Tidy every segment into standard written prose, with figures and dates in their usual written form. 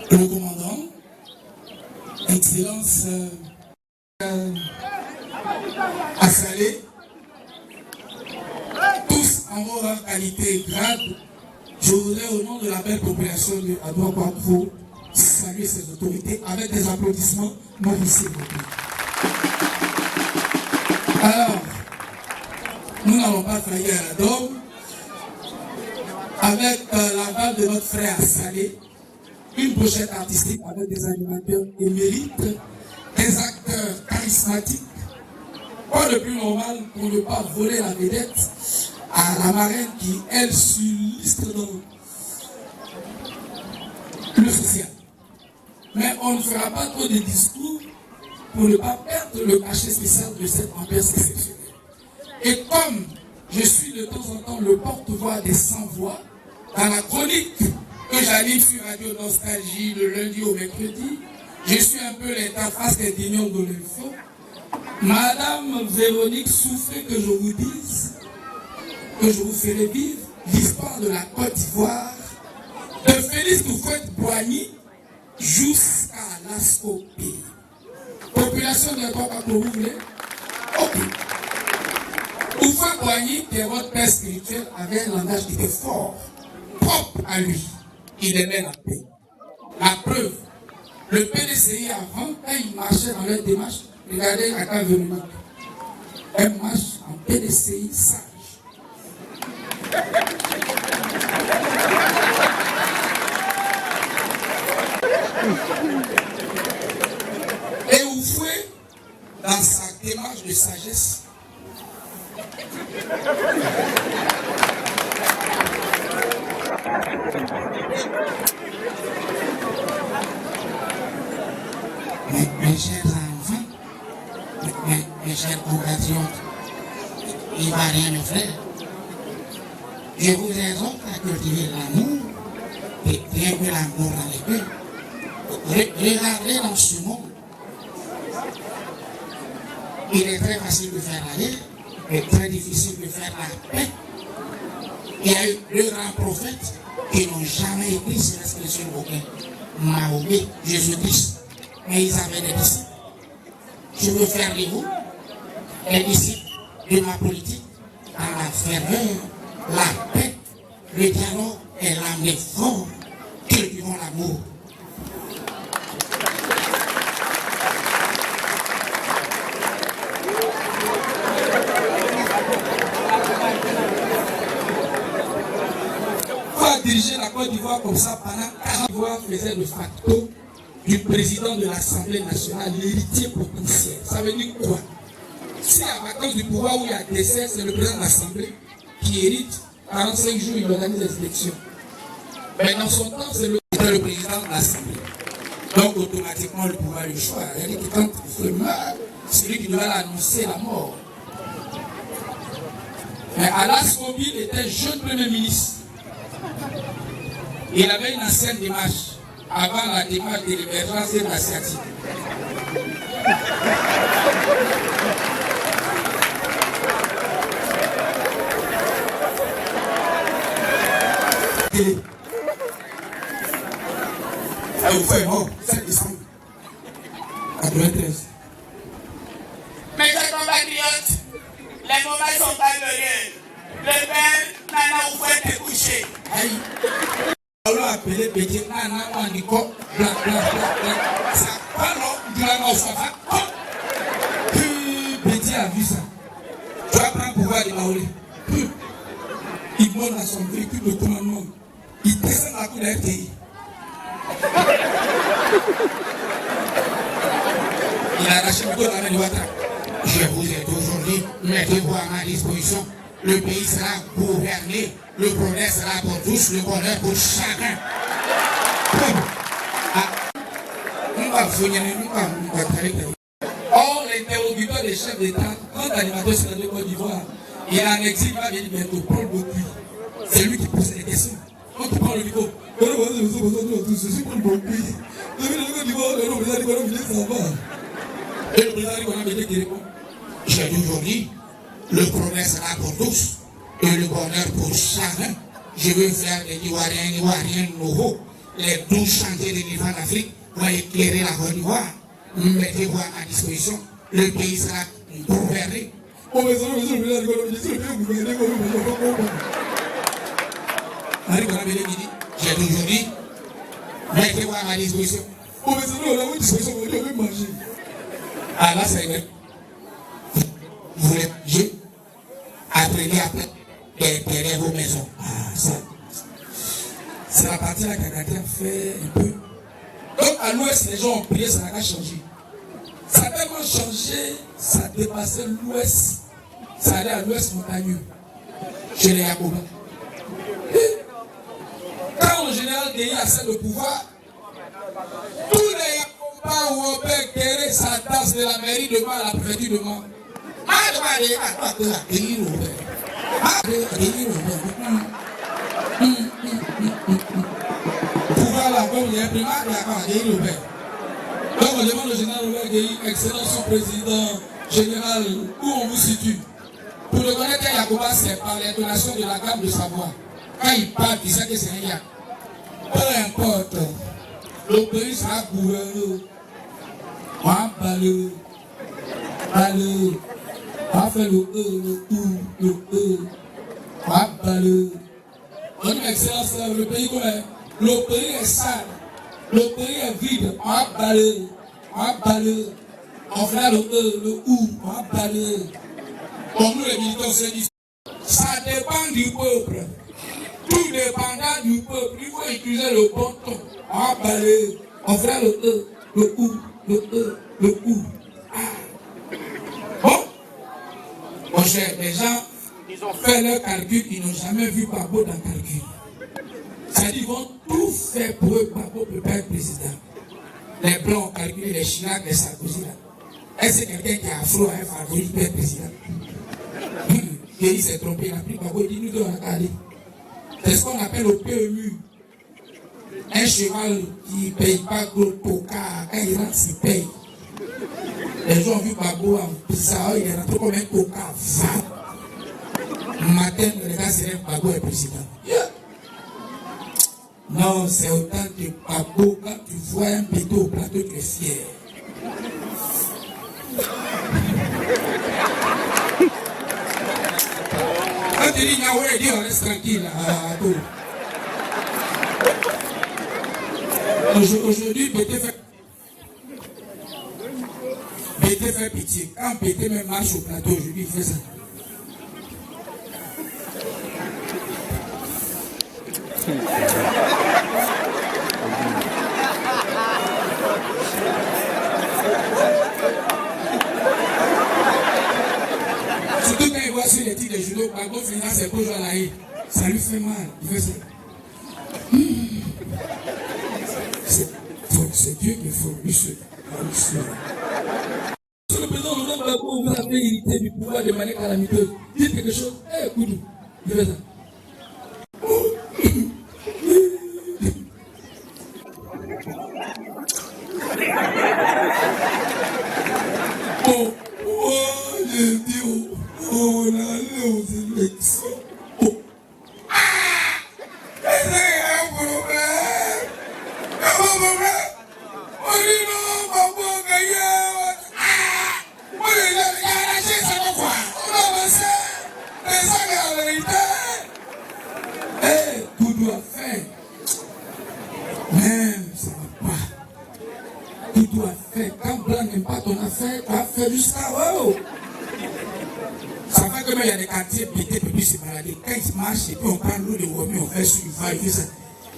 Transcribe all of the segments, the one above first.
Le commandant, Excellence Assalé, tous en vos qualité et grade, je voudrais au nom de la belle population de Adouakouakou saluer ces autorités avec des applaudissements non ici. Alors, nous n'avons pas failli à la dôme. Avec l'aval de notre frère Salé, une pochette artistique avec des animateurs émérites, des acteurs charismatiques. Quoi de plus normal pour ne pas voler la vedette à la marraine qui, elle, s'illustre dans le social. Mais on ne fera pas trop de discours pour ne pas perdre le cachet spécial de cette ambiance exceptionnelle. Et comme je suis de temps en temps le porte-voix des sans-voix, dans la chronique que j'anime sur Radio Nostalgie le lundi au mercredi, je suis un peu l'interface des guignons de l'info. Madame Véronique souffrait que je vous dise, que je vous ferai vivre l'histoire de la Côte d'Ivoire, de Félix Houphouët-Boigny jusqu'à l'Ascopie. Population de Adouakouakou, vous voulez? Ok. Houphouët-Boigny, qui est votre père spirituel, avait un langage qui était fort, propre à lui. Il aimait la paix. La preuve, le PDCI avant, quand il marchait dans leur démarche, regardez à quand venir. Elle marche en PDCI sage. Et Houphouët, dans sa démarche de sagesse, mes chers enfants, mes chers compatriotes, Ivoiriens mes frères, je vous exhorte à cultiver l'amour et bien que l'amour dans les cœurs. Regardez dans ce monde, il est très facile de faire la guerre et très difficile de faire la paix. Il y a eu deux grands prophètes qui n'ont jamais écrit sur l'expression aucun. Mahomet, Jésus-Christ. Mais ils avaient des disciples. Je veux faire de vous des disciples de ma politique dans la ferveur, la paix, le dialogue et l'âme des forts. Cultivons l'amour. Diriger la Côte d'Ivoire comme ça pendant 40 ans faisait de facto du président de l'Assemblée nationale l'héritier potentiel. Ça veut dire quoi? Si à vacances du pouvoir où il y a décès, c'est le président de l'Assemblée qui hérite, 45 jours il organise les élections. Mais dans son temps, c'est le président de l'Assemblée. Donc automatiquement le pouvoir a le choix. C'est-à-dire que quand il meurt, c'est lui qui doit annoncer la mort. Mais Alas Kobil était jeune premier ministre. Il avait une ancienne démarche avant la démarche de l'émergence et de l'asiatique. Ça vous fait mort, 7 décembre 93. Mes chers compatriotes, les moments sont malheureux. Le père Nana Houphouët est couché. Aïe. On l'a appelé Bédié Nana Wandiko, blanc. Ça parle du Lama Oufafa. Bédié a vu ça. Tu vas prendre le pouvoir de Maolé. Il monte dans son véhicule de commandement. Il descend la cour de la RTI. Il a arraché le dos dans la main de Ouattara. Je vous ai toujours dit, mettez-vous à ma disposition. Le pays sera gouverné, le progrès sera pour tous, le bonheur pour chacun. Or, l'interlocuteur des chefs d'État, quand l'animateur sur la Côte d'Ivoire, il est en exil, il va venir bientôt, Paul Bokui. C'est lui qui pose les questions. Quand il prend le micro, je suis Paul Bokui. Et le président qui répond, j'ai toujours dit, le progrès sera pour tous et le bonheur pour chacun. Je veux faire des Ivoiriens nouveaux, les 12 chantiers de l'État d'Afrique pour éclairer la Côte d'Ivoire. Mettez-vous à disposition. Le pays sera gouverné. J'ai toujours dit, mettez-vous à ma disposition. Ah là, c'est vrai. Vous voulez manger, apprenez à déterrer vos maisons. Ah, ça. C'est la partie là qu'Agatha fait un peu. Donc à l'ouest, les gens ont prié, ça n'a pas changé. Ça a tellement changé, ça dépassait l'ouest. Ça allait à l'ouest montagneux. Chez les Yacoubas. Quand le général Gueye a cessé le pouvoir, tous les Yacoubas où on peut éclairer sa tasse de la mairie de Mans à la préfecture de Mans. Pouvoir là, comme il y a un primat, il y a quand même le père. Donc on demande au général Robert Gueye, excellence son président général, où on vous situe. Pour le connaître, Yacoba, c'est par l'intonation de la gamme de sa voix. Quand il parle, il sait que c'est un Yak. Peu importe, le pays sera gouverné. On va parler, on va faire le E, le E. On va parler. On dit, excellence, le pays comment? Le pays est sale. Le pays est vide, on va balayer, on fera le E, le OU, on va balayer. Comme nous les militants se disent, ça dépend du peuple. Tout dépendant du peuple, il faut utiliser le bon ton. On va balayer, on fera le E, le OU, le E, le OU. Ah. Bon, mon cher, les gens, ils ont fait leur calcul, ils n'ont jamais vu Gbagbo dans le calcul. C'est-à-dire qu'ils vont tout faire pour eux, Gbagbo ne peut pas être président. Les Blancs ont calculé, les Chirac, les Sarkozy. Est-ce que quelqu'un qui est afro a un favori peut être président? Il s'est trompé, il a pris Gbagbo, il dit nous devons regarder. C'est ce qu'on appelle le PMU. Un cheval qui ne paye pas gros toca, quand il rentre, il paye. Les gens ont vu Gbagbo en pizza, il est rentré comme un toca. Matin, le gars se lève, Gbagbo est président. Yeah. Non, c'est autant que Gbagbo, quand tu vois un béton au plateau, tu es fier. Quand tu dis Yahweh, dis on reste tranquille. Aujourd'hui, Bété fait pitié. Quand Bété même marche au plateau, aujourd'hui, il fait ça. Surtout quand il voit sur les titres de judo, Gbagbo finit ses pauses à la haie. Ça lui fait mal. Il fait ça. C'est Dieu qui est fort. Monsieur le président Laurent Gbagbo, vous avez hérité du pouvoir de manière calamiteuse. Dites quelque chose. Eh, Koudou. Il fait ça. Et puis on prend l'eau de Womi, on fait sur le va, il fait ça.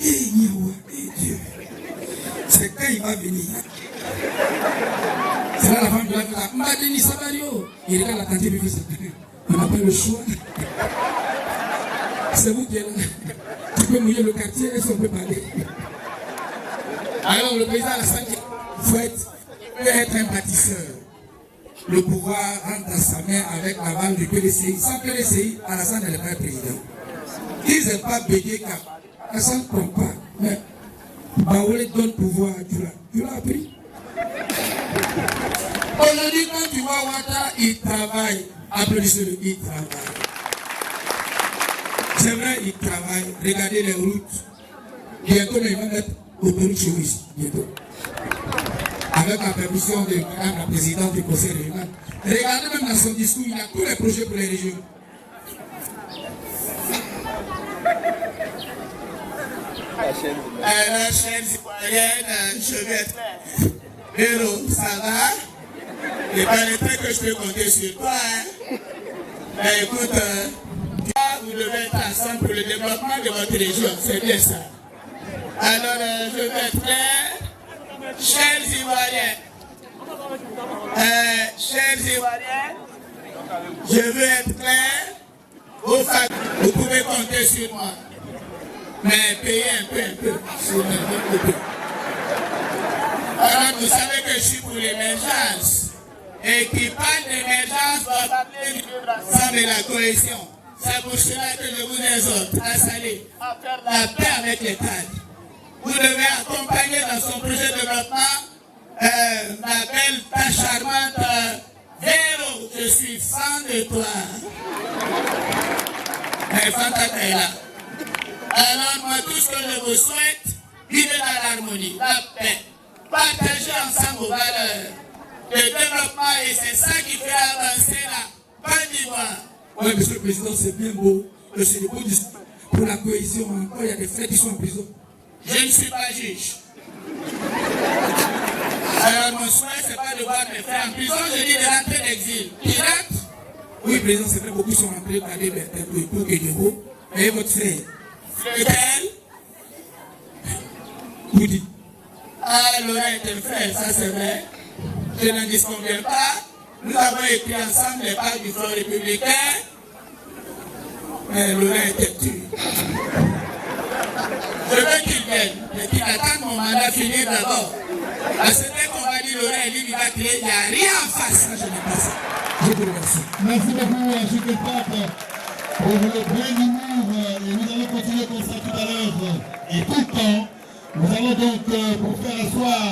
Eh, Dieu. C'est quand il va venir. C'est là la femme qui va faire ça. Madeni Sabario. Il regarde la tante et il fait ça. On n'a pas le choix. C'est vous qui êtes là. Tu peux mouiller le quartier, est-ce qu'on peut parler? Alors le président Alassane, il faut être un bâtisseur. Le pouvoir rentre dans sa main avec l'aval du PDCI. Sans PDCI, Alassane n'est pas président. Ils n'aiment pas béguer car Alassane ne prend pas. Mais Baoulé donne pouvoir à Dura. Dura a pris. Aujourd'hui, quand tu vois Ouattara, il travaille. Applaudissez-le, il travaille. C'est vrai, il travaille. Regardez les routes. Bientôt, il va mettre autoroute chez vous ici, bientôt. Avec la permission de Madame la Présidente du Conseil régional. Regardez même dans son discours, il y a tous les projets pour les régions. Alors, chère citoyenne, je vais être clair. Véro, ça va? Il paraîtrait que je peux compter sur toi. Hein? Mais écoute, vous devez être ensemble pour le développement de votre région. C'est bien ça. Alors, je vais être clair. Chers Ivoiriens, je veux être clair. Vous pouvez compter sur moi. Mais payez un peu. Alors, vous savez que je suis pour l'émergence. Et qui parle d'émergence doit parler ensemble de la cohésion. C'est pour cela que je vous exhorte à saluer, à faire la paix avec les cadres. Vous devez accompagner dans son projet de développement ma belle, ta charmante Véro. Je suis fan de toi. Mais Fanta est là. Alors moi, tout ce que je vous souhaite, vivez dans l'harmonie, la paix. Partagez ensemble vos valeurs. Le développement, et c'est ça qui fait avancer la Côte d'Ivoire. Oui, Monsieur le Président, c'est bien beau. C'est beau pour la cohésion. Encore, il y a des frères qui sont en prison. Je ne suis pas juge. Alors, mon souhait, c'est pas de voir mes frères en prison, je dis de rentrer d'exil. Pirate? Oui, Président, c'est vrai, beaucoup sont rentrés par des bêtes pour que Diego. Et votre frère? Lequel? Vous dites. Ah, Laurent est un frère, ça c'est vrai. Je n'en disconviens pas. Nous avons écrit ensemble les pages du Front républicain. Mais Laurent était tué. Je veux qu'il vienne, mais qu'il attende mon mandat fini d'abord. Parce que dès qu'on va dire Laurent est libre, il va crier, il n'y a rien en face. Ça, je n'ai pas ça. Je vous remercie. Merci beaucoup, Jules de Pape, pour le plein d'humour. Et nous allons continuer comme ça tout à l'heure. Et tout le temps, nous allons donc, pour faire asseoir